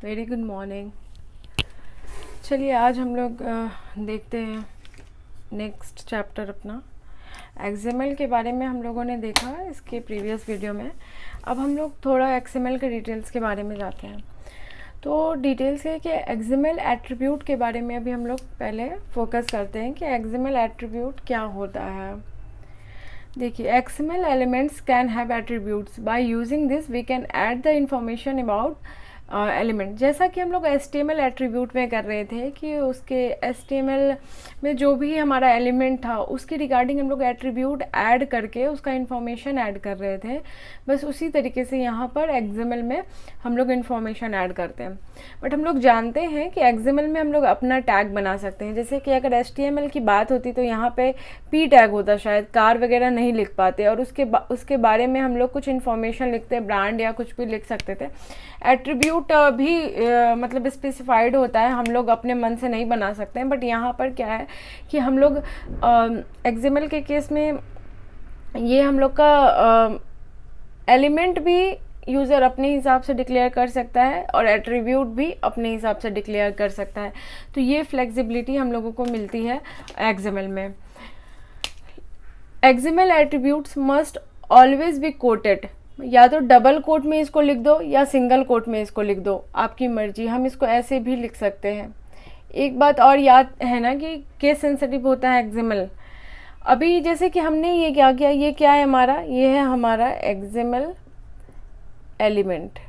Very good morning. चलिए आज हम लोग देखते हैं नेक्स्ट चैप्टर अपना एक्सएमएल के बारे में। हम लोगों ने देखा इसके प्रीवियस वीडियो में। अब हम लोग थोड़ा एक्सएमएल के डिटेल्स के बारे में जाते हैं। तो डिटेल्स है कि एक्सएमएल एट्रीब्यूट के बारे में अभी हम लोग पहले फोकस करते हैं कि एक्सएमएल एट्रीब्यूट क्या होता है। देखिए, XML elements can have attributes. By using this we can add the information about element. जैसा कि हम लोग HTML एट्रीब्यूट में कर रहे थे कि उसके HTML में जो भी हमारा एलिमेंट था उसकी रिगार्डिंग हम लोग एट्रीब्यूट ऐड करके उसका इन्फॉर्मेशन ऐड कर रहे थे, बस उसी तरीके से यहाँ पर XML में हम लोग इन्फॉर्मेशन ऐड करते हैं। बट हम लोग जानते हैं कि XML में हम लोग अपना टैग बना सकते हैं। जैसे कि अगर HTML की बात होती तो यहाँ पे P टैग होता, शायद कार वगैरह नहीं लिख पाते, और उसके बारे में हम लोग कुछ इन्फॉर्मेशन लिखते, ब्रांड या कुछ भी लिख सकते थे। एट्रीब्यूट भी मतलब स्पेसिफाइड होता है, हम लोग अपने मन से नहीं बना सकते हैं। बट यहाँ पर क्या है कि हम लोग XML के केस में ये हम लोग का एलिमेंट भी यूज़र अपने हिसाब से डिक्लेयर कर सकता है और एट्रीब्यूट भी अपने हिसाब से डिक्लेयर कर सकता है। तो ये फ्लेक्सिबिलिटी हम लोगों को मिलती है XML में। XML attributes must always be coated. या तो डबल कोट में इसको लिख दो या सिंगल कोट में इसको लिख दो, आपकी मर्जी। हम इसको ऐसे भी लिख सकते हैं। एक बात और याद है ना कि केस सेंसिटिव होता है XML। अभी जैसे कि हमने ये क्या किया, ये क्या है हमारा, ये है हमारा XML एलिमेंट।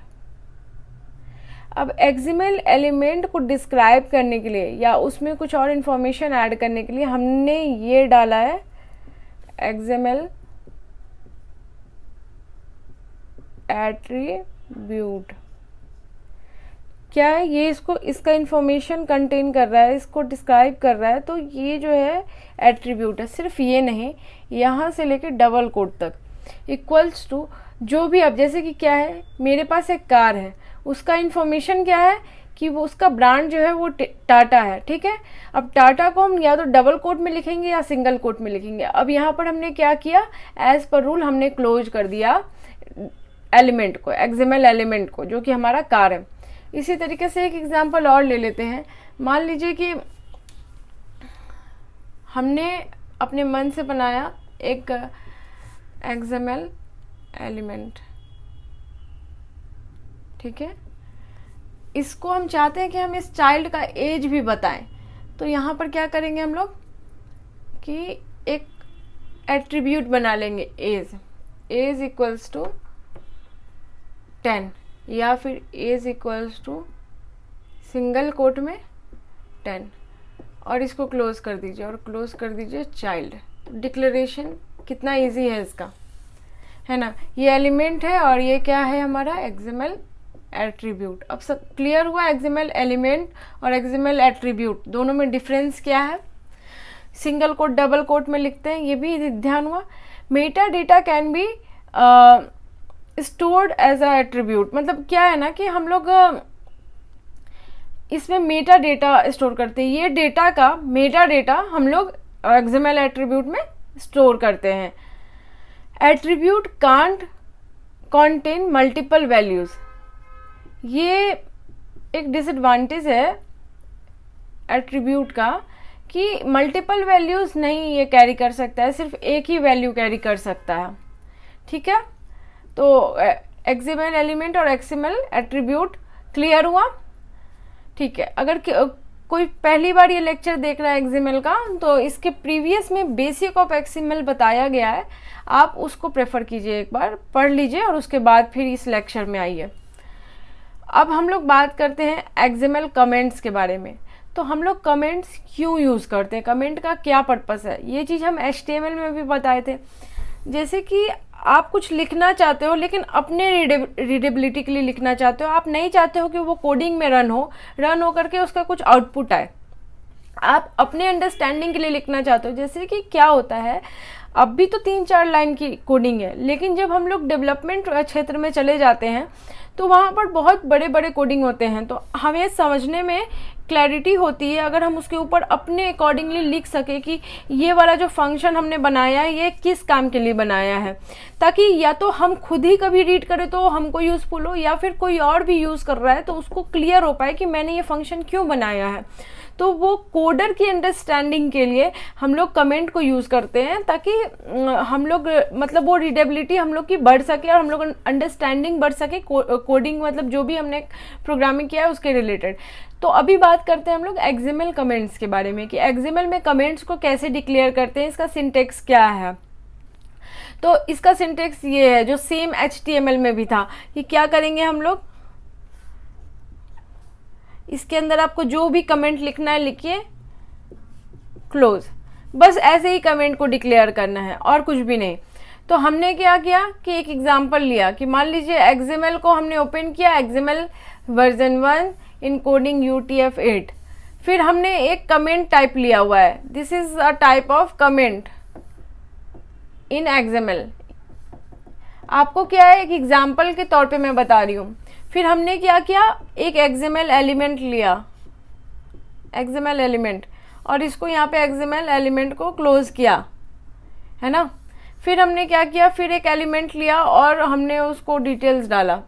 अब XML एलिमेंट को डिस्क्राइब करने के लिए या उसमें कुछ और इन्फॉर्मेशन ऐड करने के लिए हमने ये डाला है XML एट्रीब्यूट। क्या है ये, इसका इंफॉर्मेशन कंटेन कर रहा है, इसको डिस्क्राइब कर रहा है। तो ये जो है एट्रीब्यूट है। सिर्फ ये नहीं, यहाँ से लेके डबल कोट तक इक्वल्स टू जो भी। अब जैसे कि क्या है, मेरे पास एक कार है, उसका इंफॉर्मेशन क्या है कि वो उसका ब्रांड जो है वो टाटा है, ठीक है। अब टाटा को हम या तो डबल कोट में लिखेंगे या सिंगल कोट में लिखेंगे। अब यहाँ पर हमने क्या किया, एज पर रूल हमने क्लोज कर दिया एलिमेंट को, XML एलिमेंट को, जो कि हमारा कार है। इसी तरीके से एक एग्जांपल और ले लेते हैं। मान लीजिए कि हमने अपने मन से बनाया एक XML एलिमेंट, ठीक है। इसको हम चाहते हैं कि हम इस चाइल्ड का एज भी बताएं। तो यहाँ पर क्या करेंगे हम लोग कि एक एट्रीब्यूट बना लेंगे एज इक्वल्स टू 10, या फिर as equals to single quote में 10, और इसको क्लोज कर दीजिए और क्लोज कर दीजिए चाइल्ड। डिक्लेरेशन कितना इजी है इसका, है ना। ये एलिमेंट है और ये क्या है हमारा XML एट्रीब्यूट। अब सब क्लियर हुआ, XML एलिमेंट और XML एट्रीब्यूट दोनों में डिफरेंस क्या है। सिंगल कोट डबल कोट में लिखते हैं, ये भी ध्यान हुआ। Meta data can be stored as a attribute. मतलब क्या है ना कि हम लोग इसमें मेटा डेटा स्टोर करते हैं। ये डेटा का मेटा डेटा हम लोग XML एट्रीब्यूट में स्टोर करते हैं। Attribute can't contain multiple values. ये एक डिसएडवांटेज है एट्रीब्यूट का कि मल्टीपल वैल्यूज नहीं ये कैरी कर सकता है, सिर्फ एक ही वैल्यू कैरी कर सकता है, ठीक है। तो XML एलिमेंट और XML एट्रीब्यूट क्लियर हुआ, ठीक है। अगर कोई पहली बार ये लेक्चर देख रहा है XML का, तो इसके प्रीवियस में बेसिक ऑफ XML बताया गया है, आप उसको प्रेफर कीजिए, एक बार पढ़ लीजिए और उसके बाद फिर इस लेक्चर में आइए। अब हम लोग बात करते हैं XML कमेंट्स के बारे में। तो हम लोग कमेंट्स क्यों यूज़ करते हैं, कमेंट का क्या पर्पस है, ये चीज़ हम HTML में भी बताए थे। जैसे कि आप कुछ लिखना चाहते हो लेकिन अपने रीडेबिलिटी के लिए लिखना चाहते हो, आप नहीं चाहते हो कि वो कोडिंग में रन हो करके उसका कुछ आउटपुट आए, आप अपने अंडरस्टैंडिंग के लिए लिखना चाहते हो। जैसे कि क्या होता है, अब भी तो 3-4 लाइन की कोडिंग है, लेकिन जब हम लोग डेवलपमेंट क्षेत्र में चले जाते हैं तो वहाँ पर बहुत बड़े बड़े कोडिंग होते हैं। तो हमें समझने में क्लैरिटी होती है अगर हम उसके ऊपर अपने अकॉर्डिंगली लिख सके कि ये वाला जो फंक्शन हमने बनाया है ये किस काम के लिए बनाया है, ताकि या तो हम खुद ही कभी रीड करें तो हमको यूज़फुल हो, या फिर कोई और भी यूज़ कर रहा है तो उसको क्लियर हो पाए कि मैंने ये फंक्शन क्यों बनाया है। तो वो कोडर की अंडरस्टैंडिंग के लिए हम लोग कमेंट को यूज़ करते हैं, ताकि हम लोग मतलब वो रीडेबिलिटी हम लोग की बढ़ सके और हम लोग अंडरस्टैंडिंग बढ़ सके कोडिंग मतलब जो भी हमने प्रोग्रामिंग किया है उसके रिलेटेड। तो अभी बात करते हैं हम लोग एक्सएमएल कमेंट्स के बारे में कि एक्सएमएल में कमेंट्स को कैसे डिक्लेयर करते हैं, इसका सिंटेक्स क्या है। तो इसका सिंटेक्स ये है जो सेम HTML में भी था कि क्या करेंगे हम लोग, इसके अंदर आपको जो भी कमेंट लिखना है लिखिए, क्लोज, बस ऐसे ही कमेंट को डिक्लेयर करना है और कुछ भी नहीं। तो हमने क्या किया कि एक एग्जांपल लिया कि मान लीजिए एक्सएमएल को हमने ओपन किया, एक्सएमएल वर्जन 1 इनकोडिंग UTF-8, फिर हमने एक कमेंट टाइप लिया हुआ है, this is a type of comment in XML. आपको क्या है, एक एग्जांपल के तौर पे मैं बता रही हूँ। फिर हमने क्या किया, एक एक्सएमएल एलिमेंट लिया, एक्सएमएल एलिमेंट, और इसको यहाँ पे एक्सएमएल एलिमेंट को क्लोज किया, है ना। फिर हमने क्या किया, फिर एक एलिमेंट लिया और हमने उसको डिटेल्स डाला।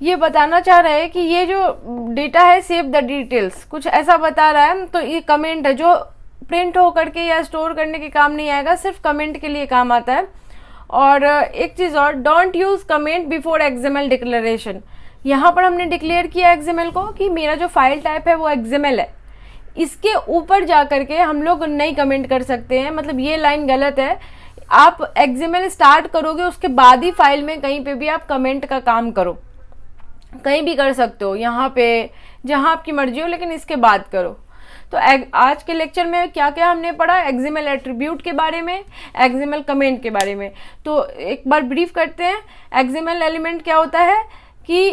ये बताना चाह रहा है कि ये जो डेटा है सेव द डिटेल्स, कुछ ऐसा बता रहा है। तो ये कमेंट है जो प्रिंट हो करके या स्टोर करने के काम नहीं आएगा, सिर्फ कमेंट के लिए काम आता है। और एक चीज़ और, don't use comment before XML declaration. यहाँ पर हमने डिक्लेयर किया एक्सएमएल को कि मेरा जो फाइल टाइप है वो एक्सएमएल है, इसके ऊपर जा करके हम लोग नहीं कमेंट कर सकते हैं, मतलब ये लाइन गलत है। आप एक्सएमएल स्टार्ट करोगे उसके बाद ही फाइल में कहीं पे भी आप कमेंट का काम करो, कहीं भी कर सकते हो, यहाँ पे जहाँ आपकी मर्जी हो, लेकिन इसके बाद करो। तो आज के लेक्चर में क्या क्या हमने पढ़ा, एक्सएमएल एट्रीब्यूट के बारे में, एक्सएमएल कमेंट के बारे में। तो एक बार ब्रीफ करते हैं। एक्सएमएल एलिमेंट क्या होता है कि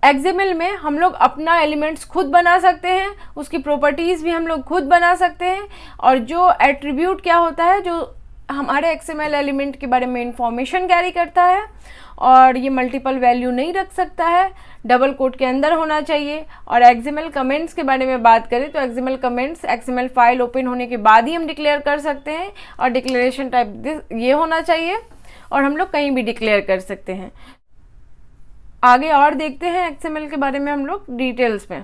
एक्सएमएल में हम लोग अपना एलिमेंट्स खुद बना सकते हैं, उसकी प्रॉपर्टीज़ भी हम लोग खुद बना सकते हैं। और जो एट्रीब्यूट क्या होता है, जो हमारे एक्सएमएल एलिमेंट के बारे में इंफॉर्मेशन कैरी करता है, और ये मल्टीपल वैल्यू नहीं रख सकता है, डबल कोट के अंदर होना चाहिए। और एक्सएमएल कमेंट्स के बारे में बात करें तो XML comments XML file open होने के बाद ही हम डिक्लेयर कर सकते हैं, और डिक्लेरेशन टाइप ये होना चाहिए, और हम लोग कहीं भी डिक्लेयर कर सकते हैं। आगे और देखते हैं एक्सएमएल के बारे में हम लोग डिटेल्स में।